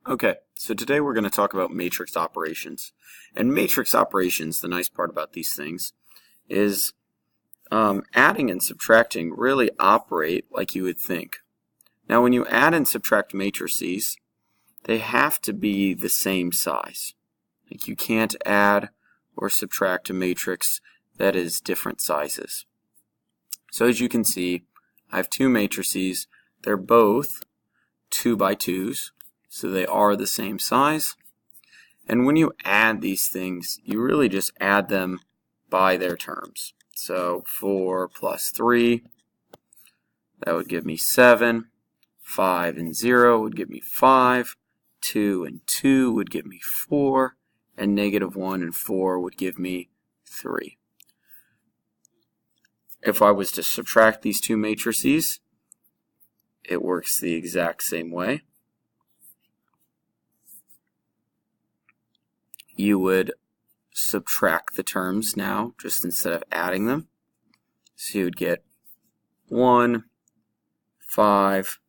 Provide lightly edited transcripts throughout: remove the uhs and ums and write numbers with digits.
Okay, so today we're going to talk about matrix operations. And matrix operations, the nice part about these things, is adding and subtracting really operate like you would think. Now when you add and subtract matrices, they have to be the same size. Like you can't add or subtract a matrix that is different sizes. So as you can see, I have two matrices. They're both 2 by 2s. So they are the same size. And when you add these things, you really just add them by their terms. So 4 plus 3, that would give me 7. 5 and 0 would give me 5. 2 and 2 would give me 4. And negative 1 and 4 would give me 3. If I was to subtract these two matrices, it works the exact same way. You would subtract the terms now, just instead of adding them. So you would get 1, 5,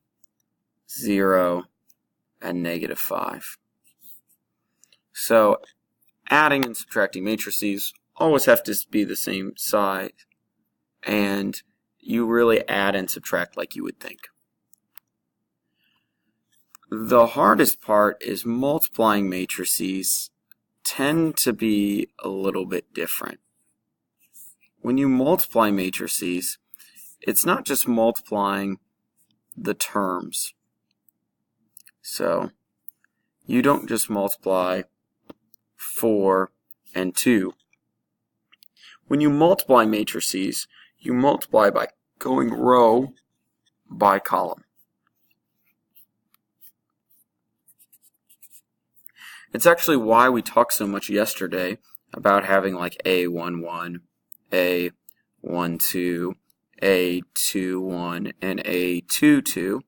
0, and negative 5. So adding and subtracting matrices always have to be the same size, and you really add and subtract like you would think. The hardest part is multiplying matrices tend to be a little bit different. When you multiply matrices, it's not just multiplying the terms. So you don't just multiply 4 and 2. When you multiply matrices, you multiply by going row by column. It's actually why we talked so much yesterday about having like A11, A12, A21, and A22,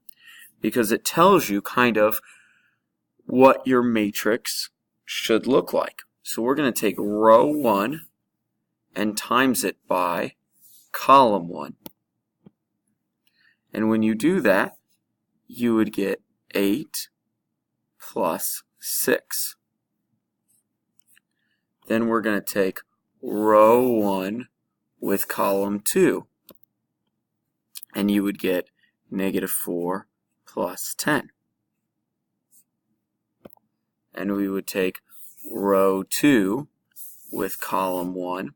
because it tells you kind of what your matrix should look like. So we're going to take row 1 and times it by column 1. And when you do that, you would get 8 plus 6. Then we're going to take row 1 with column 2. And you would get negative 4 plus 10. And we would take row 2 with column 1.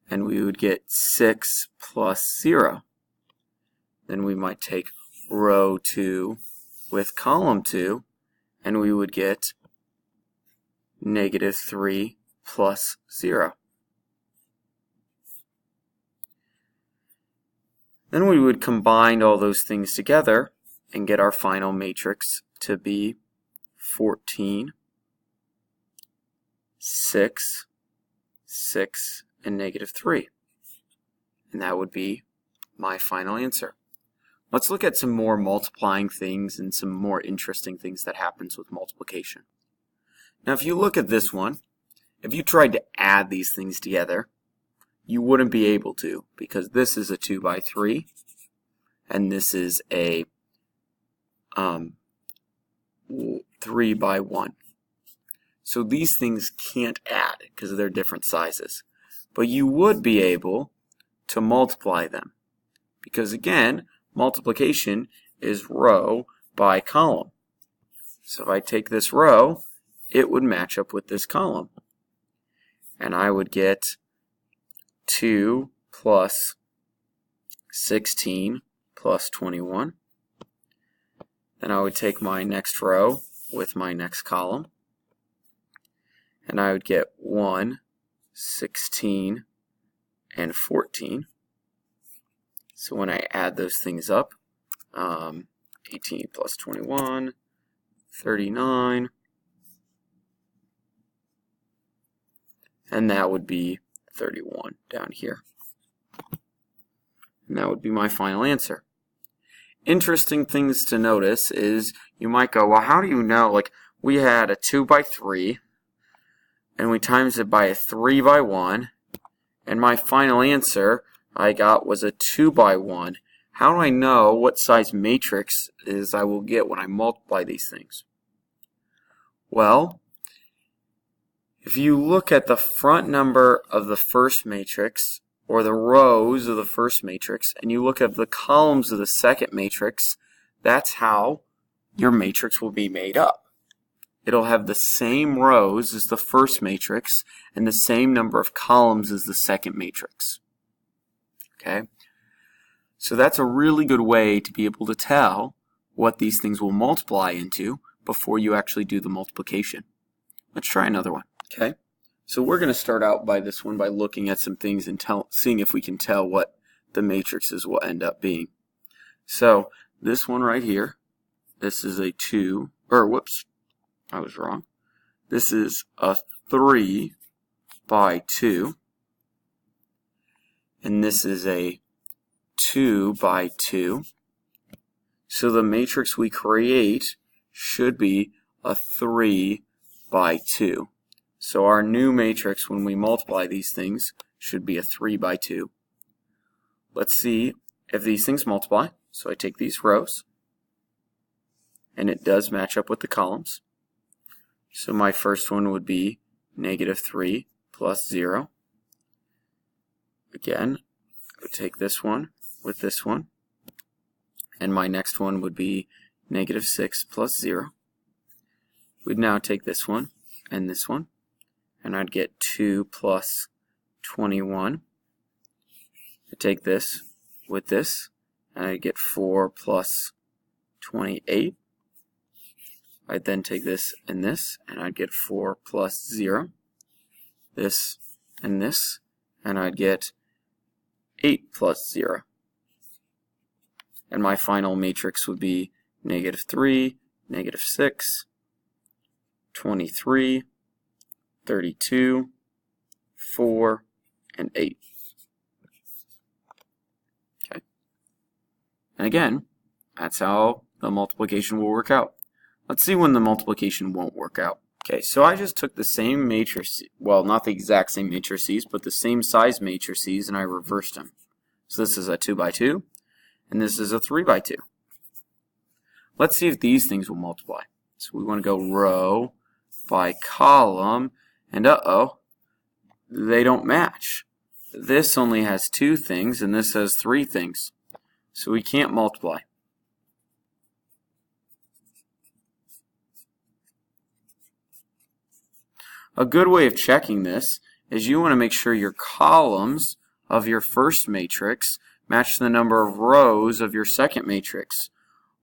And we would get 6 plus 0. Then we might take row 2 with column 2. And we would get negative 3 plus 0. Then we would combine all those things together and get our final matrix to be 14, 6, 6, and negative 3. And that would be my final answer. Let's look at some more multiplying things and some more interesting things that happens with multiplication. Now if you look at this one, if you tried to add these things together, you wouldn't be able to, because this is a 2 by 3 and this is a 3 by 1. So these things can't add because they're different sizes. But you would be able to multiply them, because again, multiplication is row by column. So if I take this row, it would match up with this column. And I would get 2 plus 16 plus 21. Then I would take my next row with my next column. And I would get 1, 16, and 14. So when I add those things up, 18 plus 21, 39, and that would be 31 down here. And that would be my final answer. Interesting things to notice is you might go, well, how do you know? Like, we had a 2 by 3, and we times it by a 3 by 1, and my final answer I got was a 2 by 1. How do I know what size matrix is I will get when I multiply these things? Well, if you look at the front number of the first matrix, or the rows of the first matrix, and you look at the columns of the second matrix, that's how your matrix will be made up. It'll have the same rows as the first matrix and the same number of columns as the second matrix. Okay? So that's a really good way to be able to tell what these things will multiply into before you actually do the multiplication. Let's try another one. Okay? So we're going to start out by this one by looking at some things and seeing if we can tell what the matrices will end up being. So this one right here, this is a 2, or whoops, I was wrong. This is a 3 by 2, and this is a 2 by 2. So the matrix we create should be a 3 by 2. So our new matrix, when we multiply these things, should be a 3 by 2. Let's see if these things multiply. So I take these rows, and it does match up with the columns. So my first one would be -3 plus 0. Again, I would take this one with this one, and my next one would be -6 plus 0. We'd now take this one and this one, and I'd get 2 plus 21. I take this with this, and I'd get 4 plus 28. I'd then take this, and I'd get 4 plus 0. This, and I'd get 8 plus 0. And my final matrix would be -3, -6, 23, 32, 4, and 8. Okay. And again, that's how the multiplication will work out. Let's see when the multiplication won't work out. Okay, so I just took the same matrix, well, not the exact same matrices, but the same size matrices, and I reversed them. So this is a 2 by 2, and this is a 3 by 2. Let's see if these things will multiply. So we want to go row by column, and uh-oh, they don't match. This only has 2 things, and this has 3 things. So we can't multiply. A good way of checking this is you want to make sure your columns of your first matrix match the number of rows of your second matrix,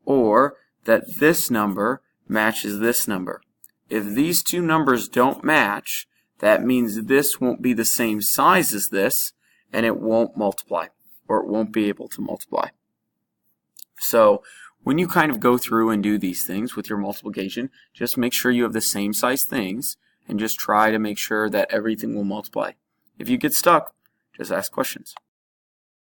or that this number matches this number. If these two numbers don't match, that means this won't be the same size as this, and it won't multiply, or it won't be able to multiply. So when you kind of go through and do these things with your multiplication, just make sure you have the same size things, and just try to make sure that everything will multiply. If you get stuck, just ask questions.